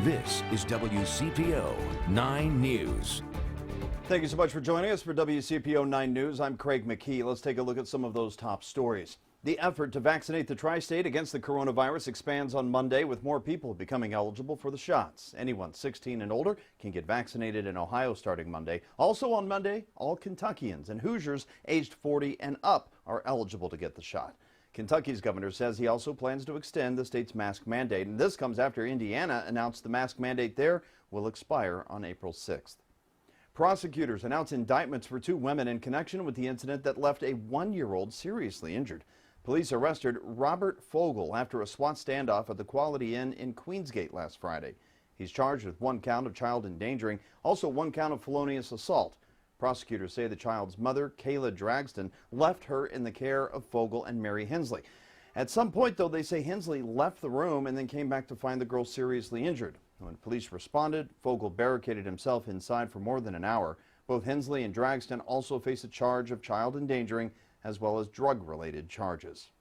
This is WCPO 9 News. Thank you so much for joining us for WCPO 9 News. I'm Craig McKee. Let's take a look at some of those top stories. The effort to vaccinate the tri-state against the coronavirus expands on Monday, with more people becoming eligible for the shots. Anyone 16 and older can get vaccinated in Ohio starting Monday. Also on Monday, all Kentuckians and Hoosiers aged 40 and up are eligible to get the shot. Kentucky's governor says he also plans to extend the state's mask mandate, and this comes after Indiana announced the mask mandate there will expire on April 6th. Prosecutors announced indictments for 2 women in connection with the incident that left a 1-year-old seriously injured. Police arrested Robert Fogel after a SWAT standoff at the Quality Inn in Queensgate last Friday. He's charged with 1 count of child endangering, also 1 count of felonious assault. Prosecutors say the child's mother, Kayla Dragston, left her in the care of Fogel and Mary Hensley. At some point, though, they say Hensley left the room and then came back to find the girl seriously injured. When police responded, Fogel barricaded himself inside for more than an hour. Both Hensley and Dragston also face a charge of child endangering as well as drug-related charges.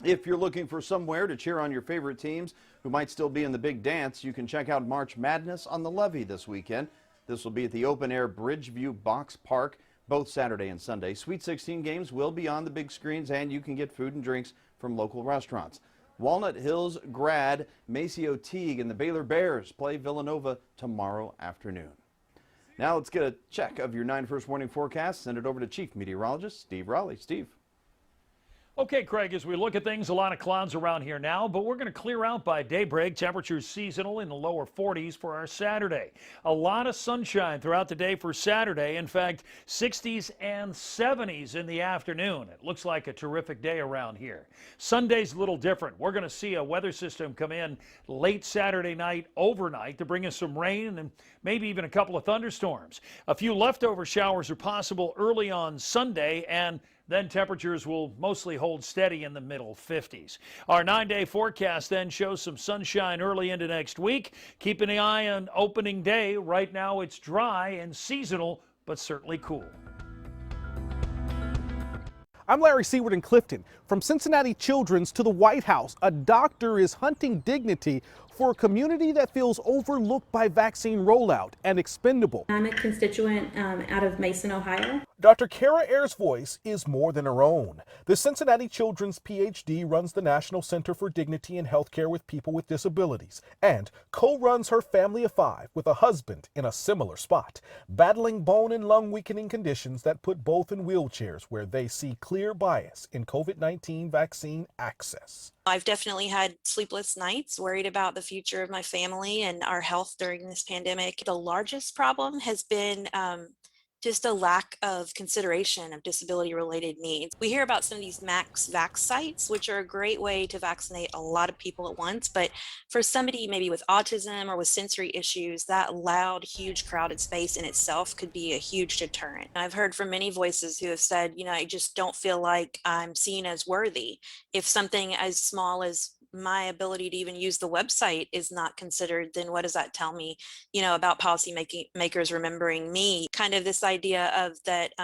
If you're looking for somewhere to cheer on your favorite teams who might still be in the big dance, you can check out March Madness on the Levee this weekend. This will be at the open-air Bridgeview Box Park both Saturday and Sunday. Sweet 16 games will be on the big screens, and you can get food and drinks from local restaurants. Walnut Hills grad Maceo Teague and the Baylor Bears play Villanova tomorrow afternoon. Now let's get a check of your 9 First Warning forecast. Send it over to Chief Meteorologist Steve Raleigh. Steve. Okay, Craig, as we look at things, a lot of clouds around here now, but we're going to clear out by daybreak. Temperatures seasonal in the lower 40s for our Saturday. A lot of sunshine throughout the day for Saturday. In fact, 60s and 70s in the afternoon. It looks like a terrific day around here. Sunday's a little different. We're going to see a weather system come in late Saturday night, overnight, to bring us some rain and maybe even a couple of thunderstorms. A few leftover showers are possible early on Sunday, and then temperatures will mostly hold steady in the middle 50s. Our 9-day forecast then shows some sunshine early into next week. Keeping an eye on opening day. Right now it's dry and seasonal, but certainly cool. I'm Larry Seward in Clifton. From Cincinnati Children's to the White House, a doctor is hunting dignity for a community that feels overlooked by vaccine rollout and expendable. I'm a constituent out of Mason, Ohio. Dr. Cara Ayers' voice is more than her own. The Cincinnati Children's PhD runs the National Center for Dignity in Healthcare with People with Disabilities and co-runs her family of 5 with a husband in a similar spot, battling bone and lung weakening conditions that put both in wheelchairs where they see clear bias in COVID-19 vaccine access. I've definitely had sleepless nights, worried about the future of my family and our health during this pandemic. The largest problem has been just a lack of consideration of disability-related needs. We hear about some of these max vax sites, which are a great way to vaccinate a lot of people at once. But for somebody maybe with autism or with sensory issues, that loud, huge crowded space in itself could be a huge deterrent. I've heard from many voices who have said, I just don't feel like I'm seen as worthy if something as small as my ability to even use the website is not considered, then what does that tell me, about policy makers remembering me? Kind of this idea of that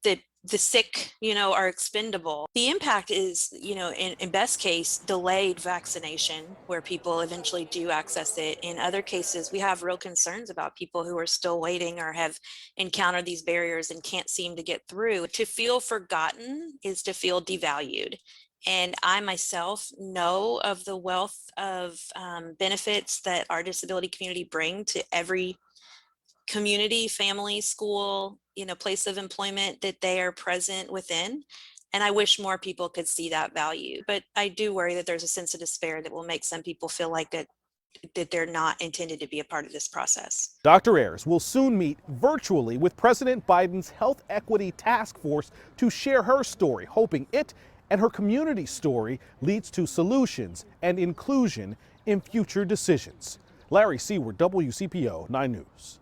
the sick, are expendable. The impact is, in best case, delayed vaccination, where people eventually do access it. In other cases, we have real concerns about people who are still waiting or have encountered these barriers and can't seem to get through. To feel forgotten is to feel devalued. And I myself know of the wealth of benefits that our disability community bring to every community, family, school, place of employment that they are present within. And I wish more people could see that value. But I do worry that there's a sense of despair that will make some people feel like that they're not intended to be a part of this process. Dr. Ayers will soon meet virtually with President Biden's Health Equity Task Force to share her story, hoping it and her community story leads to solutions and inclusion in future decisions. Larry Seward, WCPO 9 News.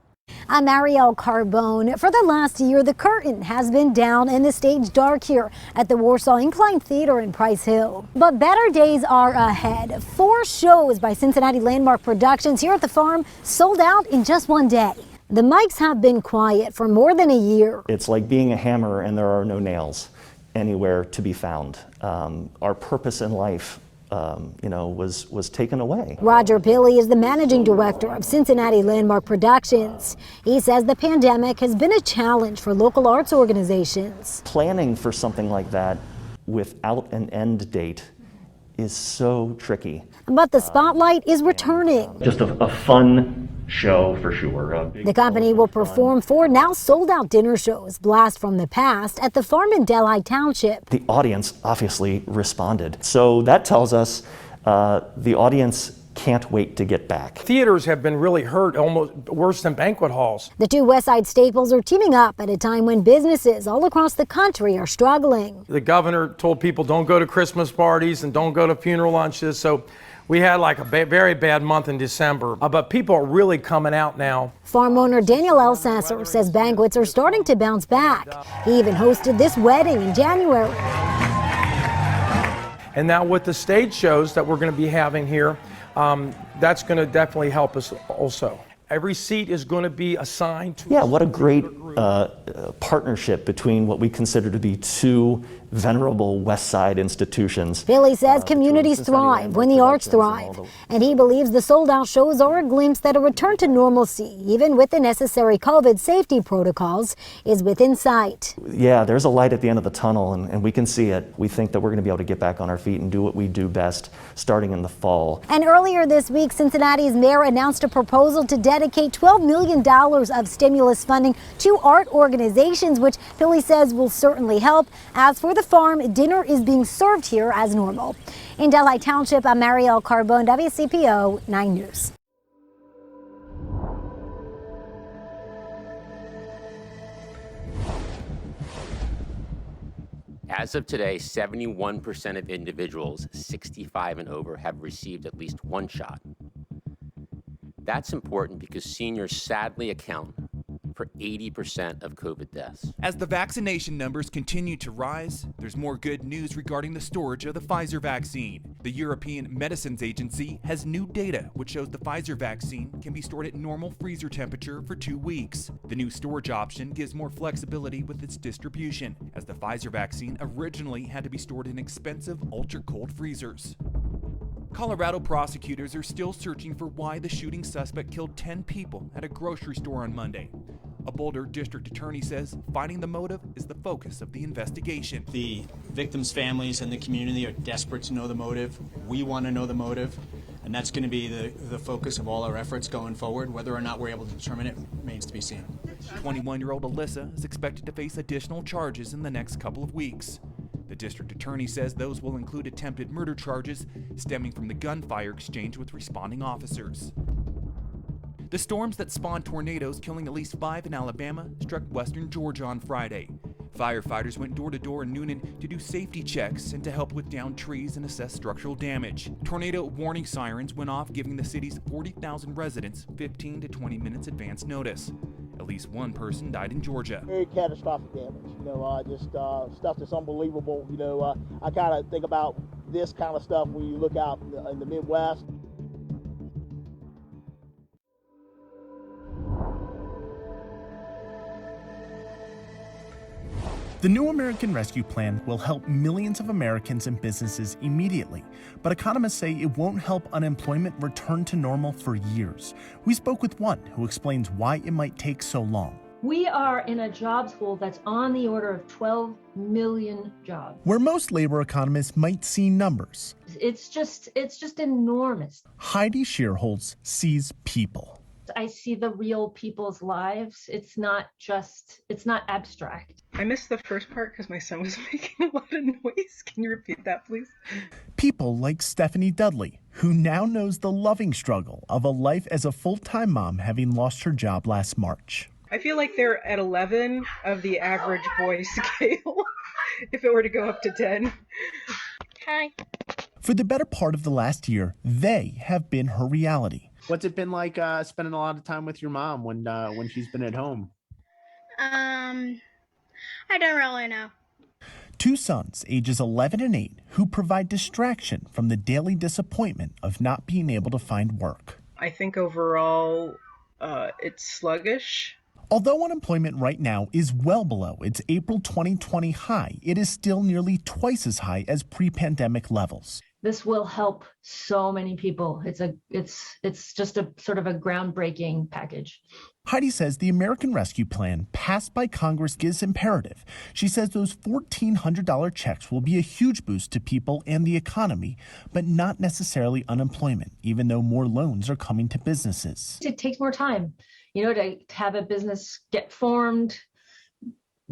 I'm Ariel Carbone. For the last year, the curtain has been down and the stage dark here at the Warsaw Incline Theater in Price Hill. But better days are ahead. 4 shows by Cincinnati Landmark Productions here at the farm sold out in just one day. The mics have been quiet for more than a year. It's like being a hammer and there are no nails anywhere to be found. Our purpose in life was taken away. Roger Pilley is the managing director of Cincinnati Landmark Productions. He says the pandemic has been a challenge for local arts organizations. Planning for something like that without an end date is so tricky. But the spotlight is returning. Just a fun show for sure. The company will perform 4 now sold-out dinner shows, Blast from the Past, at the farm in Delhi Township. The audience obviously responded. So that tells us the audience can't wait to get back. Theaters have been really hurt, almost worse than banquet halls. The two West Side staples are teaming up at a time when businesses all across the country are struggling. The governor told people don't go to Christmas parties and don't go to funeral lunches, so we had like a very bad month in December, but people are really coming out now. Farm owner Daniel Elsasser says banquets are starting to bounce back. He even hosted this wedding in January. And now with the stage shows that we're going to be having here, that's going to definitely help us also. Every seat is going to be assigned to... Yeah, what a great partnership between what we consider to be two venerable West Side institutions. Billy says communities thrive when the arts thrive, and he believes the sold-out shows are a glimpse that a return to normalcy, even with the necessary COVID safety protocols, is within sight. Yeah, there's a light at the end of the tunnel, and we can see it. We think that we're going to be able to get back on our feet and do what we do best, starting in the fall. And earlier this week, Cincinnati's mayor announced a proposal to dedicate $12 million of stimulus funding to art organizations, which Billy says will certainly help. As for the farm, dinner is being served here as normal. In Delhi Township, I'm Marielle Carbone, WCPO 9 News. As of today, 71% of individuals 65 and over have received at least one shot. That's important because seniors sadly account for 80% of COVID deaths. As the vaccination numbers continue to rise, there's more good news regarding the storage of the Pfizer vaccine. The European Medicines Agency has new data which shows the Pfizer vaccine can be stored at normal freezer temperature for 2 weeks. The new storage option gives more flexibility with its distribution, as the Pfizer vaccine originally had to be stored in expensive ultra-cold freezers. Colorado prosecutors are still searching for why the shooting suspect killed 10 people at a grocery store on Monday. A Boulder district attorney says finding the motive is the focus of the investigation. The victims' families and the community are desperate to know the motive. We want to know the motive, and that's going to be the focus of all our efforts going forward. Whether or not we're able to determine it remains to be seen. 21-year-old Alyssa is expected to face additional charges in the next couple of weeks. The district attorney says those will include attempted murder charges stemming from the gunfire exchange with responding officers. The storms that spawned tornadoes killing at least 5 in Alabama struck western Georgia on Friday. Firefighters went door to door in Noonan to do safety checks and to help with downed trees and assess structural damage. Tornado warning sirens went off, giving the city's 40,000 residents 15 to 20 minutes advance notice. At least one person died in Georgia. Very catastrophic damage, just stuff that's unbelievable. I kind of think about this kind of stuff when you look out in the Midwest. The new American Rescue Plan will help millions of Americans and businesses immediately, but economists say it won't help unemployment return to normal for years. We spoke with one who explains why it might take so long. We are in a jobs hole that's on the order of 12 million jobs. Where most labor economists might see numbers, It's just enormous. Heidi Shearholz sees people. I see the real people's lives. It's not abstract. I missed the first part because my son was making a lot of noise. Can you repeat that, please? People like Stephanie Dudley, who now knows the loving struggle of a life as a full-time mom having lost her job last March. I feel like they're at 11 of the average boy scale, if it were to go up to 10. Hi. For the better part of the last year, they have been her reality. What's it been like spending a lot of time with your mom when she's been at home? I don't really know. Two sons, ages 11 and 8, who provide distraction from the daily disappointment of not being able to find work. I think overall, it's sluggish. Although unemployment right now is well below its April 2020 high, it is still nearly twice as high as pre-pandemic levels. This will help so many people. It's just a sort of a groundbreaking package. Heidi says the American Rescue Plan passed by Congress is imperative. She says those $1,400 checks will be a huge boost to people and the economy, but not necessarily unemployment, even though more loans are coming to businesses. It takes more time, to have a business get formed,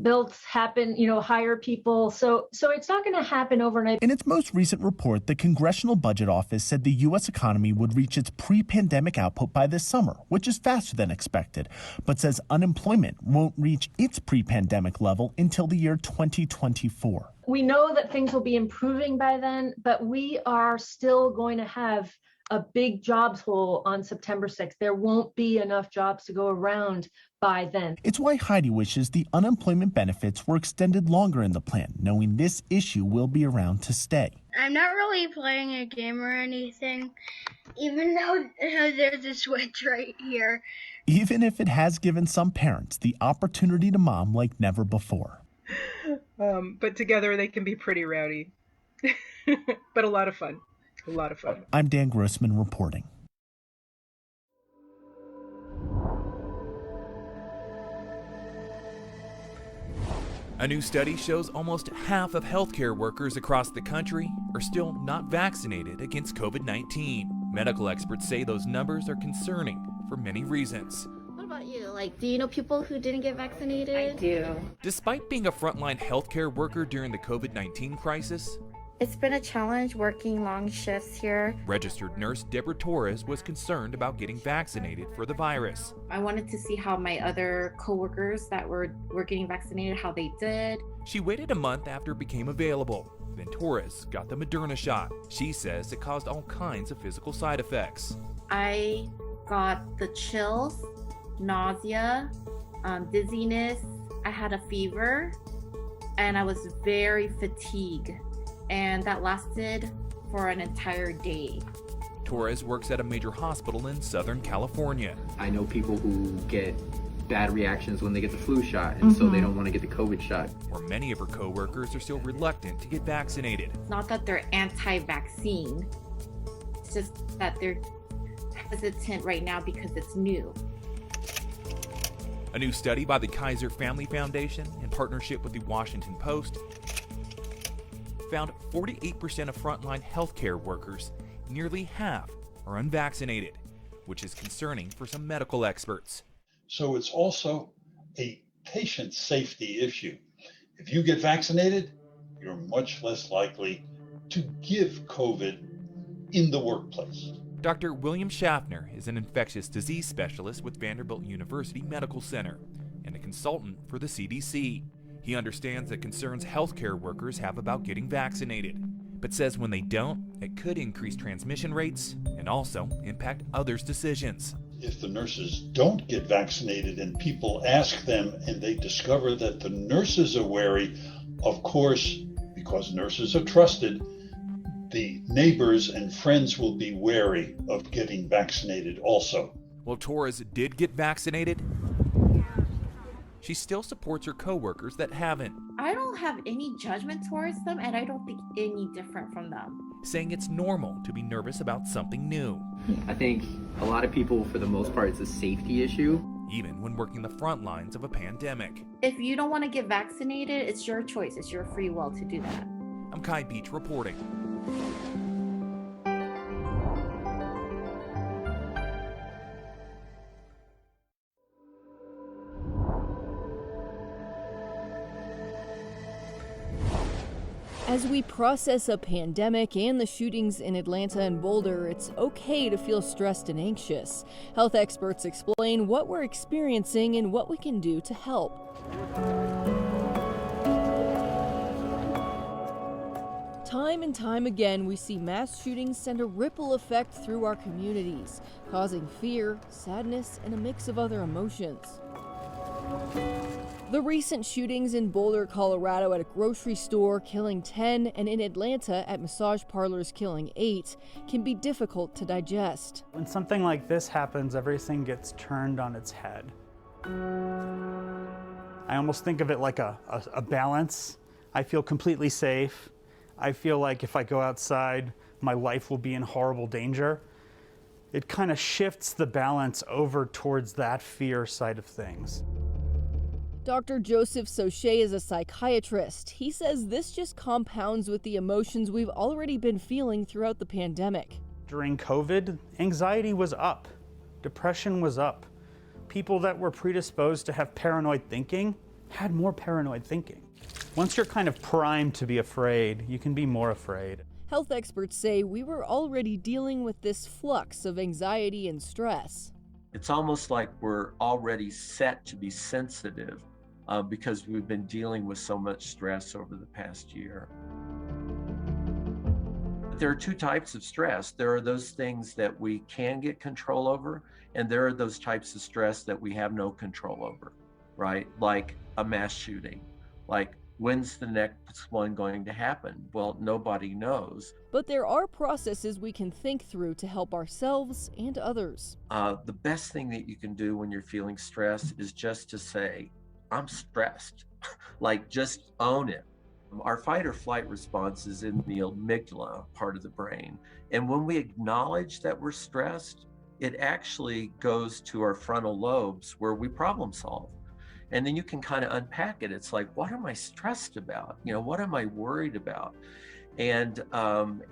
built, happen, hire people. So it's not going to happen overnight. In its most recent report, the Congressional Budget Office said the U.S. economy would reach its pre-pandemic output by this summer, which is faster than expected, but says unemployment won't reach its pre-pandemic level until the year 2024. We know that things will be improving by then, but we are still going to have a big jobs hole on September 6th. There won't be enough jobs to go around by then. It's why Heidi wishes the unemployment benefits were extended longer in the plan, knowing this issue will be around to stay. I'm not really playing a game or anything, even though there's a switch right here. Even if it has given some parents the opportunity to mom like never before. But together they can be pretty rowdy, but a lot of fun. A lot of fun. I'm Dan Grossman reporting. A new study shows almost half of healthcare workers across the country are still not vaccinated against COVID-19. Medical experts say those numbers are concerning for many reasons. What about you? Do you know people who didn't get vaccinated? I do. Despite being a frontline healthcare worker during the COVID-19 crisis, it's been a challenge working long shifts here. Registered nurse Deborah Torres was concerned about getting vaccinated for the virus. I wanted to see how my other coworkers that were getting vaccinated, how they did. She waited a month after it became available. Then Torres got the Moderna shot. She says it caused all kinds of physical side effects. I got the chills, nausea, dizziness. I had a fever, and I was very fatigued. And that lasted for an entire day. Torres works at a major hospital in Southern California. I know people who get bad reactions when they get the flu shot, and so they don't want to get the COVID shot. Or many of her coworkers are still reluctant to get vaccinated. It's not that they're anti-vaccine, it's just that they're hesitant right now because it's new. A new study by the Kaiser Family Foundation in partnership with the Washington Post found 48% of frontline healthcare workers, nearly half, are unvaccinated, which is concerning for some medical experts. So it's also a patient safety issue. If you get vaccinated, you're much less likely to give COVID in the workplace. Dr. William Schaffner is an infectious disease specialist with Vanderbilt University Medical Center and a consultant for the CDC. He understands the concerns healthcare workers have about getting vaccinated, but says when they don't, it could increase transmission rates and also impact others' decisions. If the nurses don't get vaccinated and people ask them and they discover that the nurses are wary, of course, because nurses are trusted, the neighbors and friends will be wary of getting vaccinated also. While Torres did get vaccinated, she still supports her coworkers that haven't. I don't have any judgment towards them, and I don't think any different from them. Saying it's normal to be nervous about something new. I think a lot of people, for the most part, it's a safety issue. Even when working the front lines of a pandemic. If you don't want to get vaccinated, it's your choice. It's your free will to do that. I'm Kai Beach reporting. As we process a pandemic and the shootings in Atlanta and Boulder, it's okay to feel stressed and anxious. Health experts explain what we're experiencing and what we can do to help. Time and time again, we see mass shootings send a ripple effect through our communities, causing fear, sadness, and a mix of other emotions. The recent shootings in Boulder, Colorado at a grocery store killing 10 and in Atlanta at massage parlors killing 8 can be difficult to digest. When something like this happens, everything gets turned on its head. I almost think of it like a balance. I feel completely safe. I feel like if I go outside, my life will be in horrible danger, it kind of shifts the balance over towards that fear side of things. Dr. Joseph Sochet is a psychiatrist. He says this just compounds with the emotions we've already been feeling throughout the pandemic. During COVID, anxiety was up, depression was up. People that were predisposed to have paranoid thinking had more paranoid thinking. Once you're kind of primed to be afraid, you can be more afraid. Health experts say we were already dealing with this flux of anxiety and stress. It's almost like we're already set to be sensitive because we've been dealing with so much stress over the past year. There are two types of stress. There are those things that we can get control over, and there are those types of stress that we have no control over, right? Like a mass shooting, like when's the next one going to happen? Well, nobody knows. But there are processes we can think through to help ourselves and others. The best thing that you can do when you're feeling stressed is just to say, I'm stressed. Like, just own it. Our fight or flight response is in the amygdala part of the brain. And when we acknowledge that we're stressed, it actually goes to our frontal lobes where we problem solve. And then you can kind of unpack it. It's like, what am I stressed about? You know, what am I worried about? And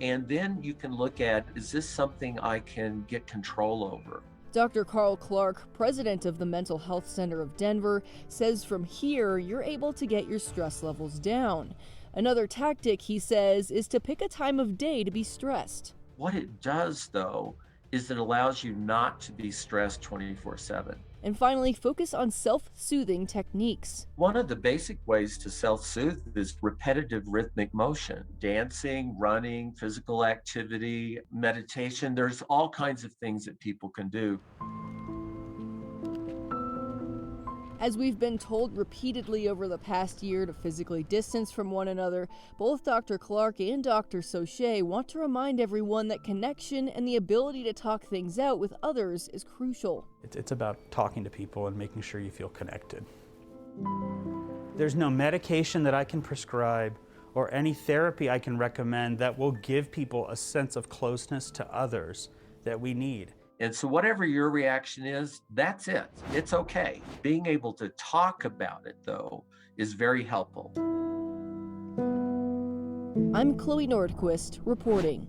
then you can look at, is this something I can get control over? Dr. Carl Clark, president of the Mental Health Center of Denver, says from here, you're able to get your stress levels down. Another tactic, he says, is to pick a time of day to be stressed. What it does, though, is it allows you not to be stressed 24/7. And finally, focus on self-soothing techniques. One of the basic ways to self-soothe is repetitive rhythmic motion, dancing, running, physical activity, meditation. There's all kinds of things that people can do. As we've been told repeatedly over the past year to physically distance from one another, both Dr. Clark and Dr. Sochet want to remind everyone that connection and the ability to talk things out with others is crucial. It's about talking to people and making sure you feel connected. There's no medication that I can prescribe or any therapy I can recommend that will give people a sense of closeness to others that we need. And so whatever your reaction is, that's it. It's okay. Being able to talk about it, though, is very helpful. I'm Chloe Nordquist reporting.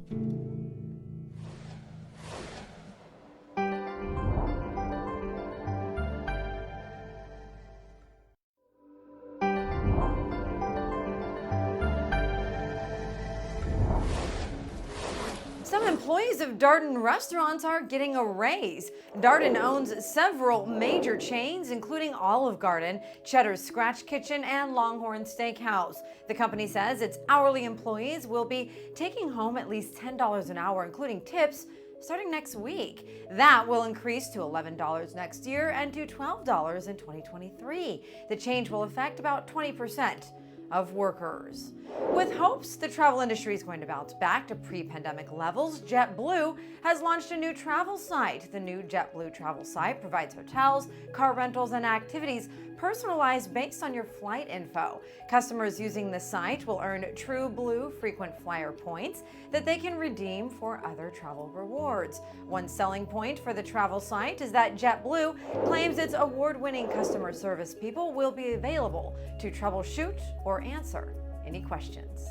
Some employees of Darden restaurants are getting a raise. Darden owns several major chains, including Olive Garden, Cheddar's Scratch Kitchen, and Longhorn Steakhouse. The company says its hourly employees will be taking home at least $10 an hour, including tips, starting next week. That will increase to $11 next year and to $12 in 2023. The change will affect about 20% of workers. With hopes the travel industry is going to bounce back to pre-pandemic levels, JetBlue has launched a new travel site. The new JetBlue travel site provides hotels, car rentals, and activities personalized based on your flight info. Customers using the site will earn TrueBlue frequent flyer points that they can redeem for other travel rewards. One selling point for the travel site is that JetBlue claims its award-winning customer service people will be available to troubleshoot or answer any questions.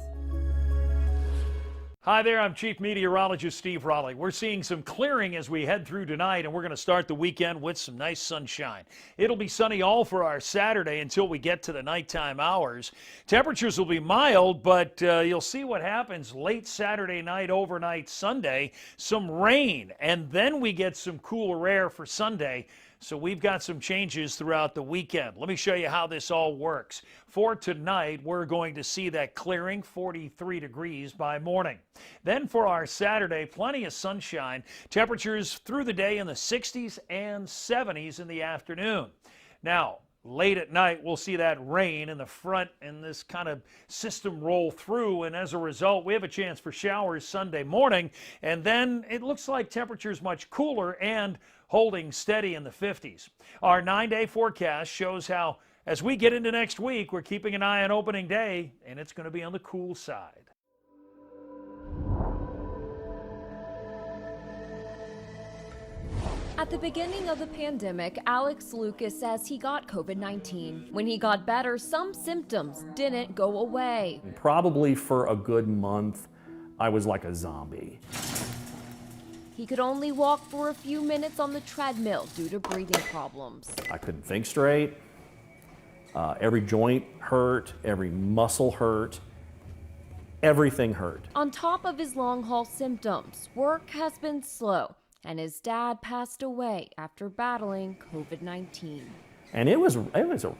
Hi there, I'm Chief Meteorologist Steve Raleigh. We're seeing some clearing as we head through tonight, and we're going to start the weekend with some nice sunshine. It'll be sunny all for our Saturday until we get to the nighttime hours. Temperatures will be mild, but you'll see what happens late Saturday night, overnight, Sunday. Some rain, and then we get some cooler air for Sunday. So we've got some changes throughout the weekend. Let me show you how this all works. For tonight, we're going to see that clearing, 43 degrees by morning. Then for our Saturday, plenty of sunshine. Temperatures through the day in the 60s and 70s in the afternoon. Now, late at night, we'll see that rain in the front and this kind of system roll through, and as a result, we have a chance for showers Sunday morning, and then it looks like temperatures much cooler and holding steady in the 50s. Our 9-day forecast shows how, as we get into next week, we're keeping an eye on opening day, and it's going to be on the cool side. At the beginning of the pandemic, Alex Lucas says he got COVID-19. When he got better, some symptoms didn't go away. Probably for a good month, I was like a zombie. He could only walk for a few minutes on the treadmill due to breathing problems. I couldn't think straight. Every joint hurt, every muscle hurt, everything hurt. On top of his long-haul symptoms, work has been slow, and his dad passed away after battling COVID-19. And it was a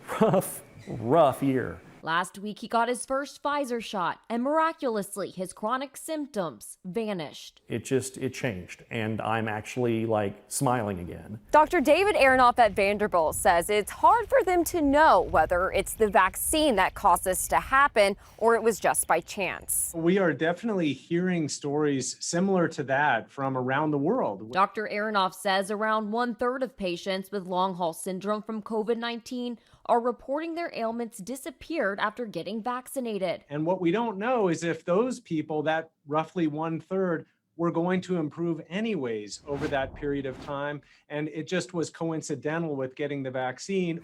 rough year. Last week, he got his first Pfizer shot, and miraculously, his chronic symptoms vanished. It changed, and I'm actually like smiling again. Dr. David Aronoff at Vanderbilt says it's hard for them to know whether it's the vaccine that caused this to happen or it was just by chance. We are definitely hearing stories similar to that from around the world. Dr. Aronoff says around 1/3 of patients with long-haul syndrome from COVID-19 are reporting their ailments disappeared after getting vaccinated. And what we don't know is if those people, that roughly 1/3, were going to improve anyways over that period of time. And it just was coincidental with getting the vaccine.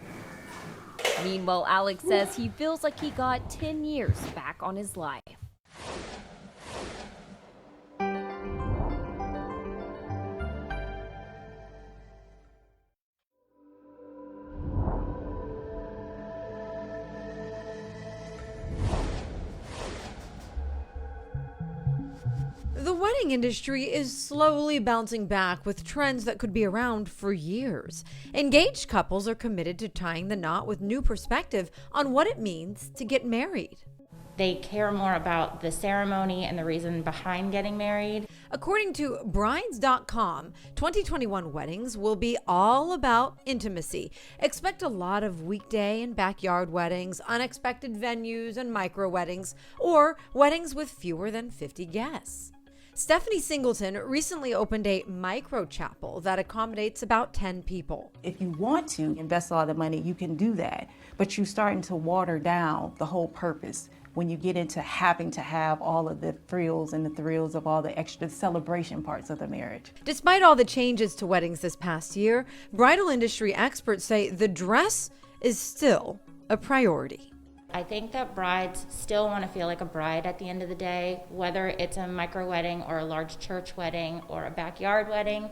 Meanwhile, Alex says he feels like he got 10 years back on his life. The wedding industry is slowly bouncing back with trends that could be around for years. Engaged couples are committed to tying the knot with new perspective on what it means to get married. They care more about the ceremony and the reason behind getting married. According to brides.com, 2021 weddings will be all about intimacy. Expect a lot of weekday and backyard weddings, unexpected venues and micro weddings, or weddings with fewer than 50 guests. Stephanie Singleton recently opened a micro chapel that accommodates about 10 people. If you want to invest a lot of money, you can do that, but you're starting to water down the whole purpose when you get into having to have all of the frills and the thrills of all the extra celebration parts of the marriage. Despite all the changes to weddings this past year, bridal industry experts say the dress is still a priority. I think that brides still want to feel like a bride at the end of the day, whether it's a micro wedding or a large church wedding or a backyard wedding.